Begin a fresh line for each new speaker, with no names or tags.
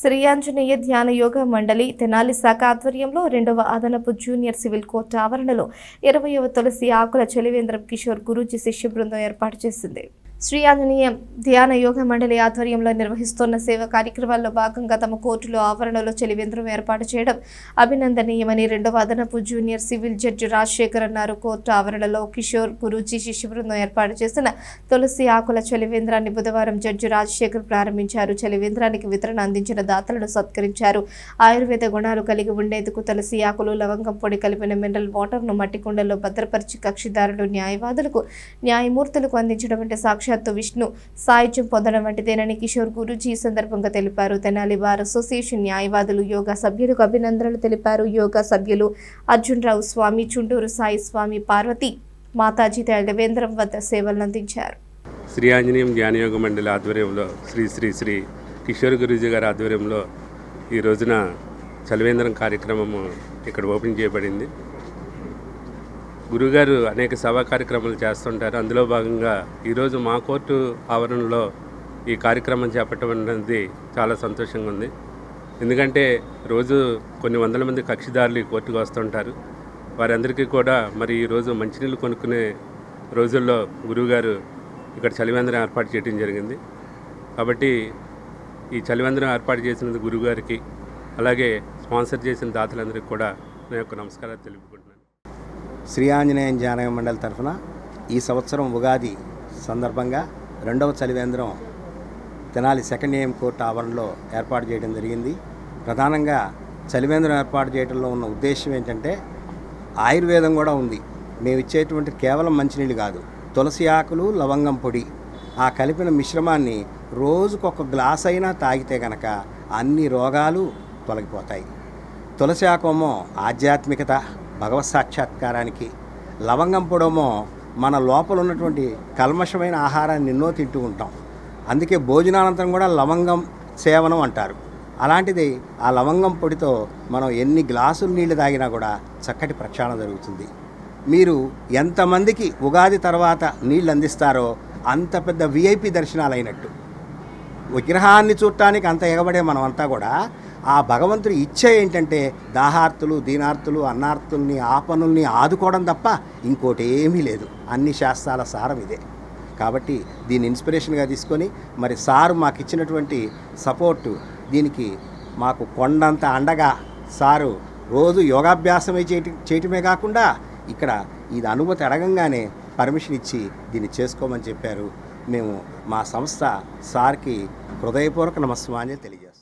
శ్రీ ఆంజనేయ ధ్యాన యోగ మండలి తెనాలి శాఖ ఆధ్వర్యంలో 2వ అదనపు జూనియర్ సివిల్ కోర్టు ఆవరణలో 20వ తులసి ఆకుల చలివేంద్రం కిషోర్ గురూజీ శిష్య బృందం ఏర్పాటు చేసింది. శ్రీ ఆంజనేయ ధ్యాన యోగ మండలి ఆధ్వర్యంలో నిర్వహిస్తున్న సేవా కార్యక్రమాల్లో భాగంగా తమ కోర్టులో ఆవరణలో చలివేంద్రం ఏర్పాటు చేయడం అభినందనీయమని 2వ అదనపు జూనియర్ సివిల్ జడ్జి రాజశేఖర్ అన్నారు. కోర్టు ఆవరణలో కిషోర్ గురూజీ శిష్య బృందం ఏర్పాటు చేసిన తులసి ఆకుల చలివేంద్రాన్ని బుధవారం జడ్జి రాజశేఖర్ ప్రారంభించారు. చలివేంద్రానికి వితరణ అందించిన దాతలను సత్కరించారు. ఆయుర్వేద గుణాలు కలిగి ఉండేందుకు తులసి ఆకులు, లవంగం పొడి కలిపిన మినరల్ వాటర్ను మట్టి కుండల్లో భద్రపరిచి కక్షిదారులు, న్యాయవాదులకు, న్యాయమూర్తులకు అందించడం అంటే సాక్షాత్తు విష్ణు సాయుధ్యం పొందడం వంటిదేనని కిషోర్ గురూజీ ఈ సందర్భంగా తెలిపారు. తెనాలి బార్ అసోసియేషన్ న్యాయవాదులు, యోగా సభ్యులకు అభినందనలు తెలిపారు. యోగా సభ్యులు అర్జున్ రావు స్వామి, చుండూరు సాయి స్వామి, పార్వతి మాతాజీ చలివేంద్రం వద్ద సేవలను అందించారు.
శ్రీ ఆంజనేయం ధ్యానయోగ మండలి ఆధ్వర్యంలో శ్రీ శ్రీ శ్రీ కిషోర్ గురూజీ గారి ఆధ్వర్యంలో ఈ రోజున చలివేంద్రం కార్యక్రమము ఇక్కడ ఓపెన్ చేయబడింది. గురుగారు అనేక సభా కార్యక్రమాలు చేస్తుంటారు. అందులో భాగంగా ఈరోజు మా కోర్టు ఆవరణలో ఈ కార్యక్రమం చేపట్టడం అనేది చాలా సంతోషంగా ఉంది. ఎందుకంటే రోజు కొన్ని వందల మంది కక్షిదారులు ఈ కోర్టుకు వస్తుంటారు. వారందరికీ కూడా మరి ఈరోజు మంచినీళ్ళు కొనుక్కునే రోజుల్లో గురువుగారు ఇక్కడ చలివేంద్రం ఏర్పాటు చేయడం జరిగింది. కాబట్టి ఈ చలివేంద్రం ఏర్పాటు చేసినందుకు గురువుగారికి, అలాగే స్పాన్సర్ చేసిన దాతలందరికీ కూడా నా యొక్క నమస్కారాలు తెలుపుకుంటున్నాను.
శ్రీ ఆంజనేయ ధ్యాన మండలి తరఫున ఈ సంవత్సరం ఉగాది సందర్భంగా 2వ చలివేంద్రం తెనాలి సెకండ్ ఏఎం కోర్టు ఆవరణలో ఏర్పాటు చేయడం జరిగింది. ప్రధానంగా చలివేంద్రం ఏర్పాటు చేయడంలో ఉన్న ఉద్దేశం ఏంటంటే ఆయుర్వేదం కూడా ఉంది. మేము ఇచ్చేటువంటి కేవలం మంచినీళ్ళు కాదు, తులసి ఆకులు, లవంగం పొడి ఆ కలిపిన మిశ్రమాన్ని రోజుకొక గ్లాస్ అయినా తాగితే కనుక అన్ని రోగాలు తొలగిపోతాయి. తులసి ఆకేమో ఆధ్యాత్మికత, భగవత్ సాక్షాత్కారానికి, లవంగం పొడమో మన లోపల ఉన్నటువంటి కల్మషమైన ఆహారాన్ని ఎన్నో తింటూ ఉంటాం. అందుకే భోజనానంతరం కూడా లవంగం సేవనం అంటారు. అలాంటిది ఆ లవంగం పొడితో మనం ఎన్ని గ్లాసులు నీళ్లు తాగినా కూడా చక్కటి ప్రక్షాళన జరుగుతుంది. మీరు ఎంతమందికి ఉగాది తర్వాత నీళ్ళు అందిస్తారో అంత పెద్ద విఐపి దర్శనాలు అయినట్టు. విగ్రహాన్ని చూడటానికి అంత ఎగబడే మనమంతా కూడా ఆ భగవంతుడి ఇచ్చ ఏంటంటే దాహార్తులు, దీనార్తులు, అన్నార్తుల్ని, ఆపనుల్ని ఆదుకోవడం తప్ప ఇంకోటి ఏమీ లేదు. అన్ని శాస్త్రాల సారం ఇదే. కాబట్టి దీన్ని ఇన్స్పిరేషన్గా తీసుకొని మరి సారు మాకు ఇచ్చినటువంటి సపోర్టు, దీనికి మాకు కొండంత అండగా సారు రోజు యోగాభ్యాసమే చేయటమే కాకుండా ఇక్కడ ఇది అనుమతి అడగంగానే పర్మిషన్ ఇచ్చి దీన్ని చేసుకోమని చెప్పారు. మేము మా సంస్థ సార్కి హృదయపూర్వక నమస్కారాలు తెలియజేస్తాం.